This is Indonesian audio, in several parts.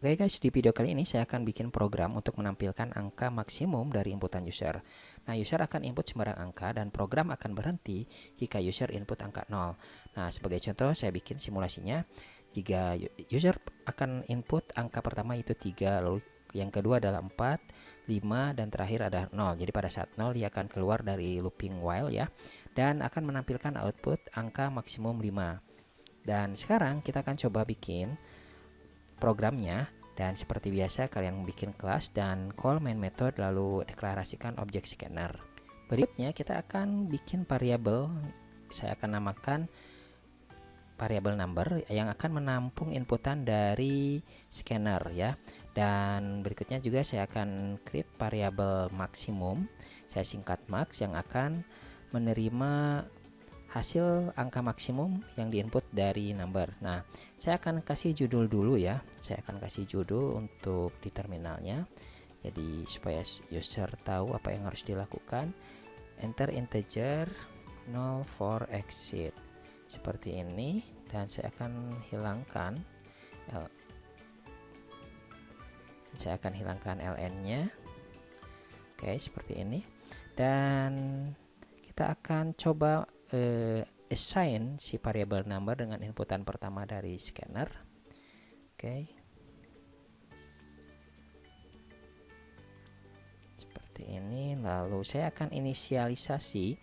Oke guys, di video kali ini saya akan bikin program untuk menampilkan angka maksimum dari inputan user. Nah, user akan input sembarang angka dan program akan berhenti jika user input angka 0. Nah, sebagai contoh saya bikin simulasinya. Jika user akan input angka pertama itu 3, lalu yang kedua adalah 4, 5, dan terakhir ada 0. Jadi pada saat 0 dia akan keluar dari looping while ya, dan akan menampilkan output angka maksimum 5. Dan sekarang kita akan coba bikin programnya, dan seperti biasa kalian bikin kelas dan call main method lalu deklarasikan objek scanner. Berikutnya kita akan bikin variabel, saya akan namakan variabel number yang akan menampung inputan dari scanner ya. Dan berikutnya juga saya akan create variabel maksimum, saya singkat max, yang akan menerima hasil angka maksimum yang diinput dari number. Nah, saya akan kasih judul dulu ya. Saya akan kasih judul untuk di terminalnya. Jadi supaya user tahu apa yang harus dilakukan. Enter integer 0 for exit. Seperti ini, dan saya akan hilangkan ln-nya. Oke, seperti ini. Dan kita akan coba assign si variabel number dengan inputan pertama dari scanner. Oke. Seperti ini. Lalu saya akan inisialisasi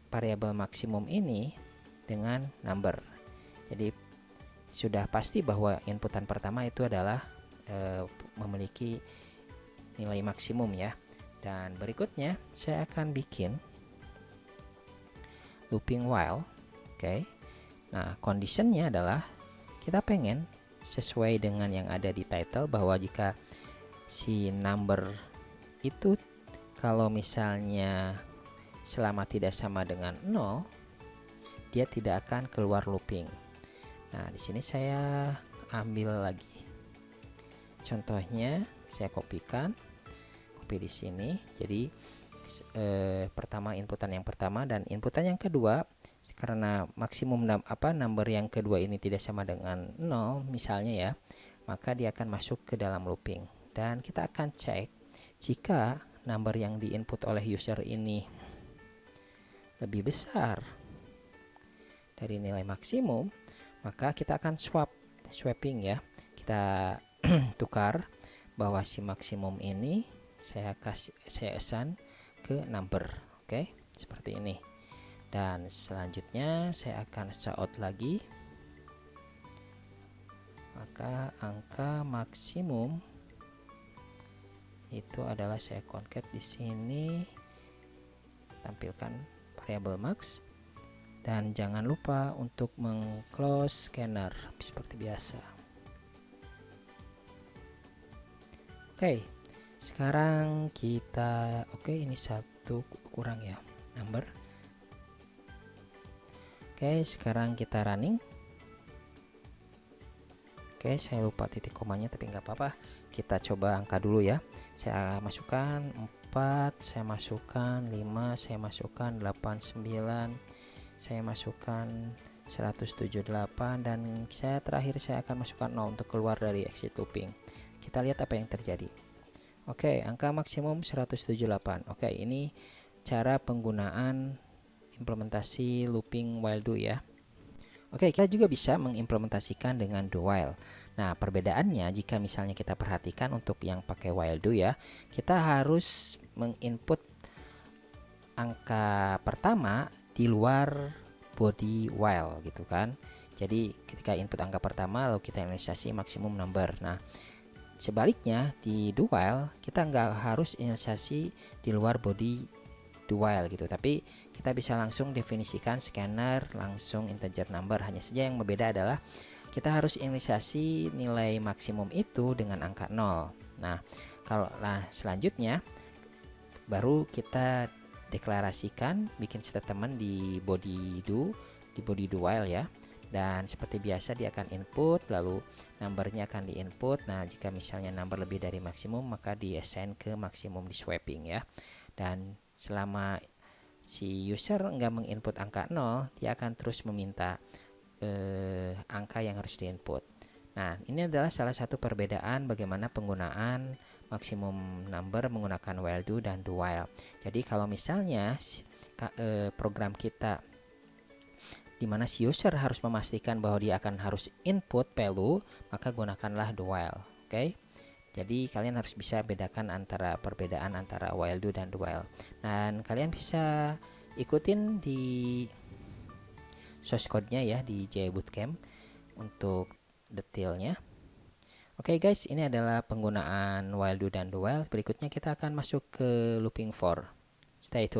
variabel maksimum ini dengan number. Jadi sudah pasti bahwa inputan pertama itu adalah memiliki nilai maksimum ya. Dan berikutnya saya akan bikin looping while. Oke. Nah, conditionnya adalah kita pengen sesuai dengan yang ada di title, bahwa jika si number itu kalau misalnya selama tidak sama dengan 0, dia tidak akan keluar looping. Nah, di sini saya ambil lagi contohnya, saya kopi di sini. Jadi pertama inputan yang pertama dan inputan yang kedua, karena maksimum number yang kedua ini tidak sama dengan 0 misalnya ya, maka dia akan masuk ke dalam looping. Dan kita akan cek jika number yang diinput oleh user ini lebih besar dari nilai maksimum, maka kita akan swapping ya. Kita tukar bahwa si maksimum ini saya assign ke number. Oke, seperti ini. Dan selanjutnya saya akan shout lagi, maka angka maksimum itu adalah, saya concat di sini, tampilkan variabel max, dan jangan lupa untuk meng-close scanner seperti biasa. Oke, sekarang kita ini satu kurang ya, number. Oke, sekarang kita running. Oke, saya lupa titik komanya, tapi nggak apa-apa. Kita coba angka dulu ya. Saya masukkan 4, saya masukkan 5, saya masukkan 89, saya masukkan 178, dan terakhir saya akan masukkan 0 untuk keluar dari exit looping. Kita lihat apa yang terjadi. Oke, angka maksimum 178. Oke, ini cara penggunaan implementasi looping while do ya. Oke, kita juga bisa mengimplementasikan dengan do while. Nah, perbedaannya jika misalnya kita perhatikan untuk yang pakai while do ya, kita harus menginput angka pertama di luar body while gitu kan. Jadi ketika input angka pertama lalu kita inisialisasi maksimum number. Nah, sebaliknya di do while kita nggak harus inisialisasi di luar body do while gitu, tapi kita bisa langsung definisikan scanner langsung integer number. Hanya saja yang berbeda adalah kita harus inisialisasi nilai maksimum itu dengan angka 0. Nah, selanjutnya baru kita deklarasikan, bikin statement di body do while ya. Dan seperti biasa dia akan input, lalu numbernya akan diinput. Nah, jika misalnya number lebih dari maksimum, maka di assign ke maksimum di swapping ya. Dan selama si user nggak menginput angka 0, dia akan terus meminta angka yang harus diinput. Nah, ini adalah salah satu perbedaan bagaimana penggunaan maksimum number menggunakan while do dan do while. Jadi kalau misalnya program kita di mana si user harus memastikan bahwa dia akan harus input value, maka gunakanlah do while. Oke. Jadi kalian harus bisa bedakan antara perbedaan antara while do dan do while. Dan kalian bisa ikutin di source code-nya ya di J Bootcamp untuk detailnya. Oke guys, ini adalah penggunaan while do dan do while. Berikutnya kita akan masuk ke looping for. Stay tuned.